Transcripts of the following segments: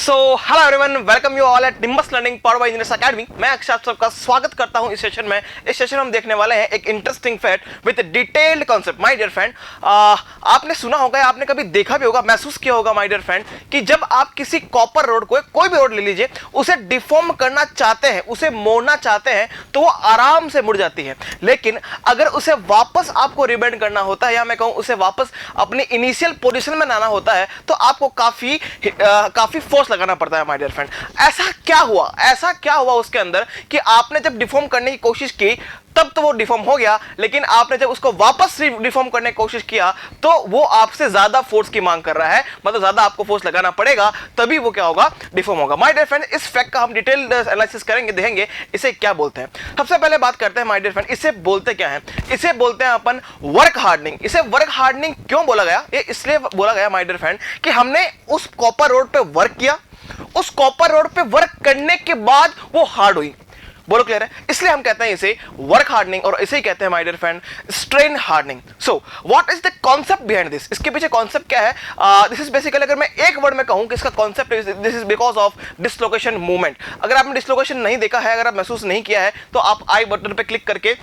So hello everyone, welcome you all at nimbus learning powered by engineers academy. मैं अक्षय आप सबका स्वागत करता हूं इस सेशन में। इस सेशन में हम देखने वाले हैं एक interesting fact with detailed concept. My dear friend, आपने सुना होगा, आपने कभी देखा भी होगा, महसूस किया होगा माय डियर फ्रेंड, कि जब आप किसी कॉपर रोड को, कोई भी रोड ले लीजिए, उसे डिफॉर्म करना चाहते हैं, उसे मोड़ना चाहते हैं, तो वो आराम से मुड़ जाती है। लेकिन अगर उसे वापस आपको रिबेंड करना होता है, या मैं कहूं उसे वापस अपनी इनिशियल पोजीशन में लाना होता है, तो आपको काफी फोर्स लगाना पड़ता है माय डियर फ्रेंड। ऐसा क्या हुआ उसके अंदर कि आपने जब डिफॉर्म करने की कोशिश की तब तो वो डिफॉर्म हो गया, लेकिन आपने जब उसको वापस डिफॉर्म करने की कोशिश किया तो वो आपसे ज्यादा फोर्स की मांग कर रहा है, मतलब ज्यादा आपको फोर्स लगाना पड़ेगा, तभी वो क्या होगा, डिफॉर्म होगा। माय डियर फ्रेंड, इस फैक्ट का हम डिटेल एनालिसिस करेंगे, देखेंगे इसे क्या बोलते हैं। सबसे पहले बात करते हैं माय डियर फ्रेंड, इसे बोलते क्या है। इसे बोलते हैं अपन वर्क हार्डनिंग। इसे वर्क हार्डनिंग क्यों बोला गया? ये इसलिए बोला गया माय डियर फ्रेंड कि हमने उस कॉपर रोड पे वर्क किया, उस कॉपर रोड पे वर्क करने के बाद वो हार्ड हुई। बोलो क्लियर है? इसलिए हम कहते हैं इसे वर्क हार्डनिंग, और इसे ही कहते हैं my dear friend strain hardening. So what is the concept behind this? इसके पीछे कॉन्सेप्ट क्या है? दिस इज बेसिकली, अगर मैं एक वर्ड में कहूं कि इसका concept this is because of dislocation movement. अगर आपने डिसलोकेशन नहीं देखा है, अगर आप महसूस नहीं किया है, तो आप आई बटन पे क्लिक करके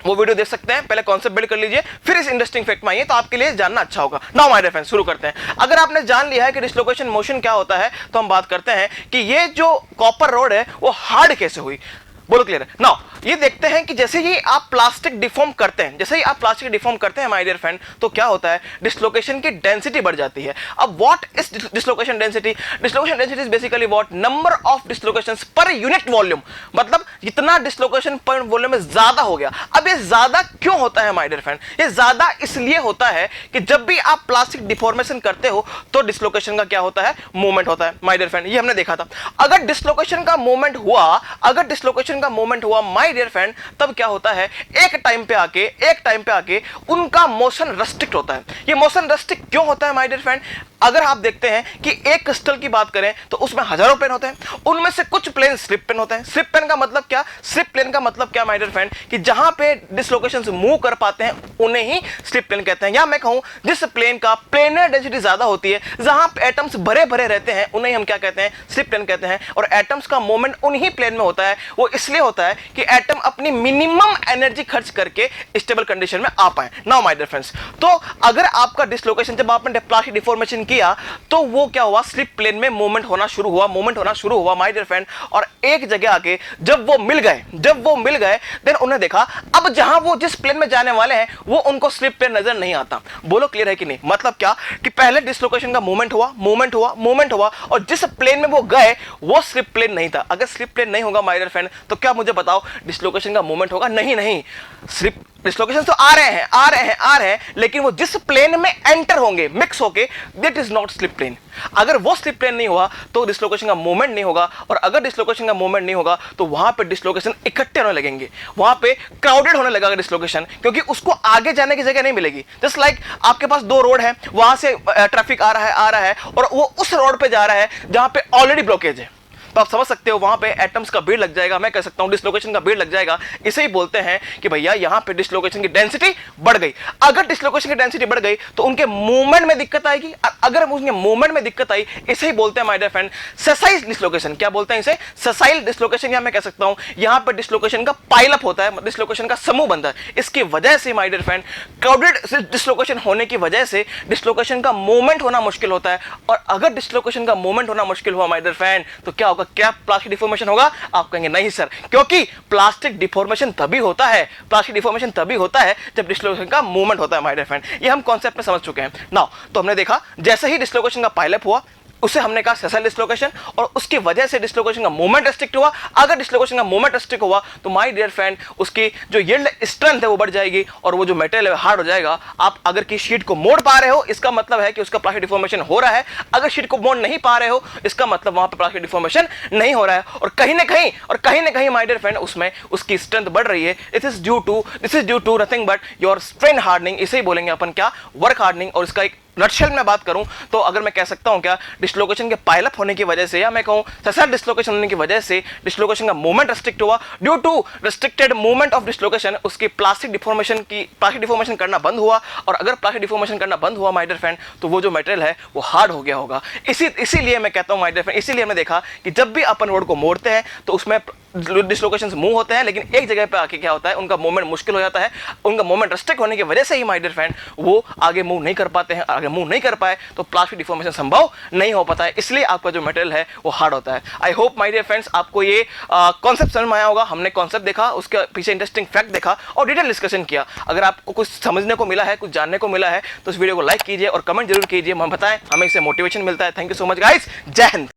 वो वीडियो देख सकते हैं। पहले कॉन्सेप्ट बिल्ड कर लीजिए, फिर इस इंटरेस्टिंग फैक्ट में आइए, तो आपके लिए जानना अच्छा होगा। नाउ माय डियर फ्रेंड्स, शुरू करते हैं। अगर आपने जान लिया है कि डिसलोकेशन मोशन क्या होता है, तो हम बात करते हैं कि ये जो कॉपर रोड है वो हार्ड कैसे हुई। बोलो क्लियर है? नाउ ये देखते हैं कि जैसे ही आप प्लास्टिक डिफॉर्म करते हैं, माय डियर फ्रेंड, तो क्या होता है, डिसलोकेशन की डेंसिटी बढ़ जाती है। अब what is dislocation density? Dislocation density is basically what, number of dislocations per unit volume, मतलब जितना डिसलोकेशन पर वॉल्यूम में ज्यादा हो गया। अब ये ज्यादा क्यों होता है माय डियर फ्रेंड? ये ज्यादा इसलिए होता है कि जब भी आप प्लास्टिक डिफॉर्मेशन करते हो तो डिसलोकेशन का क्या होता है, मूवमेंट होता है माय डियर फ्रेंड। ये हमने देखा था। अगर डिसलोकेशन का मूवमेंट हुआ माय डियर फ्रेंड, तब क्या होता है, एक टाइम पे आके उनका मोशन रेस्ट्रिक्ट होता है। ये मोशन रेस्ट्रिक्ट क्यों होता है माय डियर फ्रेंड? अगर आप देखते हैं कि एक क्रिस्टल की बात करें तो उसमें हजारों प्लेन होते हैं, उनमें से कुछ प्लेन स्लिप प्लेन होते हैं। स्लिप प्लेन का मतलब क्या? स्लिप प्लेन का मतलब क्या माय डियर फ्रेंड, कि जहां पे डिसलोकेशंस मूव कर पाते हैं उन्हें ही स्लिप प्लेन कहते हैं। या मैं कहूं जिस प्लेन का प्लेनर डेंसिटी ज्यादा होती है, जहां पे एटम्स भरे भरे रहते हैं, उन्हें हम क्या कहते हैं, स्लिप प्लेन कहते हैं। और एटम्स का मूवमेंट उन्हीं प्लेन में होता है। वो इसलिए होता है कि एटम अपनी मिनिमम एनर्जी खर्च करके स्टेबल कंडीशन में आ पाए। नाउ माय डियर फ्रेंड्स, तो अगर आपका डिसलोकेशन, जब आपने प्लास्टिक डिफॉर्मेशन किया, तो वो क्या हुआ, स्लिप प्लेन में मूवमेंट होना शुरू हुआ माय डियर फ्रेंड। और एक जगह आके जब वो मिल गए देन उन्हें देखा, अब जहां वो जिस प्लेन में जाने वाले हैं वो उनको स्लिप प्लेन नजर नहीं आता। बोलो क्लियर है कि नहीं? मतलब क्या कि पहले डिसलोकेशन का मूवमेंट हुआ और जिस प्लेन में वो गए वो स्लिप प्लेन नहीं था। अगर स्लिप प्लेन नहीं होगा माय डियर फ्रेंड, तो क्या मुझे बताओ, डिसलोकेशन का मूवमेंट होगा? नहीं, स्लिप डिसलोकेशन तो आ रहे हैं, लेकिन वो जिस प्लेन में एंटर होंगे, मिक्स होके, that is not slip plane. अगर वो स्लिप प्लेन नहीं हुआ तो डिसलोकेशन का मूवमेंट नहीं होगा, और अगर डिसलोकेशन का मूवमेंट नहीं होगा तो वहां पे डिसलोकेशन इकट्ठे होने लगेंगे, वहां पे क्राउडेड होने लगेगा डिसलोकेशन, क्योंकि उसको आगे जाने की जगह नहीं मिलेगी। जस्ट लाइक आपके पास दो रोड है, वहां से ट्रैफिक आ रहा है और वो उस रोड पे जा रहा है जहां पे ऑलरेडी ब्लॉकेज है, तो आप समझ सकते हो वहां पे एटम्स का भीड़ लग जाएगा, मैं कह सकता हूं डिसलोकेशन का भीड़ लग जाएगा। इसे ही बोलते हैं कि भैया यहां पे डिसलोकेशन की डेंसिटी बढ़ गई। अगर डिसलोकेशन की डेंसिटी बढ़ गई तो उनके मूवमेंट में दिक्कत आएगी, अगर उनके मूवमेंट में दिक्कत आई, इसे ही बोलते हैं my dear friend sessile dislocation. क्या बोलते हैं इसे? सेसाइल डिसलोकेशन, या मैं कह सकता हूं यहां पे डिसलोकेशन का पाइलअप होता है, डिसलोकेशन का समूह बनता है। इसकी वजह से my dear friend, crowded dislocation होने की वजह से डिसलोकेशन का मूवमेंट होना मुश्किल होता है। और अगर डिसलोकेशन का मूवमेंट होना मुश्किल हुआ माय डियर फ्रेंड, तो क्या होगा, क्या प्लास्टिक डिफॉर्मेशन होगा? आप कहेंगे नहीं सर, क्योंकि प्लास्टिक डिफॉर्मेशन तभी होता है जब डिसलोकेशन का मूवमेंट होता है माय डियर फ्रेंड। ये हम कॉन्सेप्ट में समझ चुके हैं। नाउ तो हमने देखा जैसे ही डिसलोकेशन का पाइलअप हुआ, उसे हमने कहा सेसाइल डिसलोकेशन, और उसकी वजह से डिसलोकेशन का मूवमेंट रेस्ट्रिक्ट हुआ। अगर डिसलोकेशन का मूवमेंट रेस्ट्रिक्ट हुआ तो माय डियर फ्रेंड उसकी जो यील्ड स्ट्रेंथ है वो बढ़ जाएगी, और वो जो मेटेरियल है हार्ड हो जाएगा। आप अगर की शीट को मोड़ पा रहे हो, इसका मतलब है कि उसका प्लास्टिक डिफॉर्मेशन हो रहा है। अगर शीट को मोड़ नहीं पा रहे हो, इसका मतलब वहां पर प्लास्टिक डिफॉर्मेशन नहीं हो रहा है, और कहीं ना कहीं माय डियर फ्रेंड उसमें उसकी स्ट्रेंथ बढ़ रही है। This is due to nothing but your strain hardening. इसे ही बोलेंगे अपन क्या, वर्क हार्डनिंग। और इसका एक नटशेल में बात करूं तो अगर मैं कह सकता हूं क्या, डिस्लोकेशन के पाइल अप होने की वजह से, या मैं कहूं ससल डिस्लोकेशन होने की वजह से डिस्लोकेशन का मूवमेंट रिस्ट्रिक्ट हुआ। Due to restricted movement of dislocation उसकी प्लास्टिक डिफॉर्मेशन करना बंद हुआ, और अगर प्लास्टिक डिफॉर्मेशन करना बंद हुआ माय डियर फ्रेंड, तो वो जो मटेरियल है वो हार्ड हो गया होगा। इसीलिए मैं कहता हूं माय डियर फ्रेंड, इसीलिए हमने देखा कि जब भी अपन रोड को मोड़ते हैं तो उसमें डिस्लोकेशंस मूव होते हैं, लेकिन एक जगह पे आके क्या होता है, उनका मूवमेंट मुश्किल हो जाता है। उनका मूवमेंट रिस्ट्रिक्ट होने की वजह से ही माय डियर फ्रेंड वो आगे मूव नहीं कर पाते हैं। आगे मूव नहीं कर पाए तो प्लास्टिक डिफॉर्मेशन संभव नहीं हो पाता है, इसलिए आपका जो मटेरियल है वो हार्ड होता है। I hope my dear friends आपको ये कॉन्सेप्ट समझ में आया होगा। हमने कॉन्सेप्ट देखा, उसके पीछे इंटरेस्टिंग फैक्ट देखा और डिटेल डिस्कशन किया। अगर आपको कुछ समझने को मिला है, कुछ जानने को मिला है, तो इस वीडियो को लाइक कीजिए और कमेंट जरूर कीजिए, हम बताएं, हमें इससे मोटिवेशन मिलता है। Thank you so much guys, जय हिंद।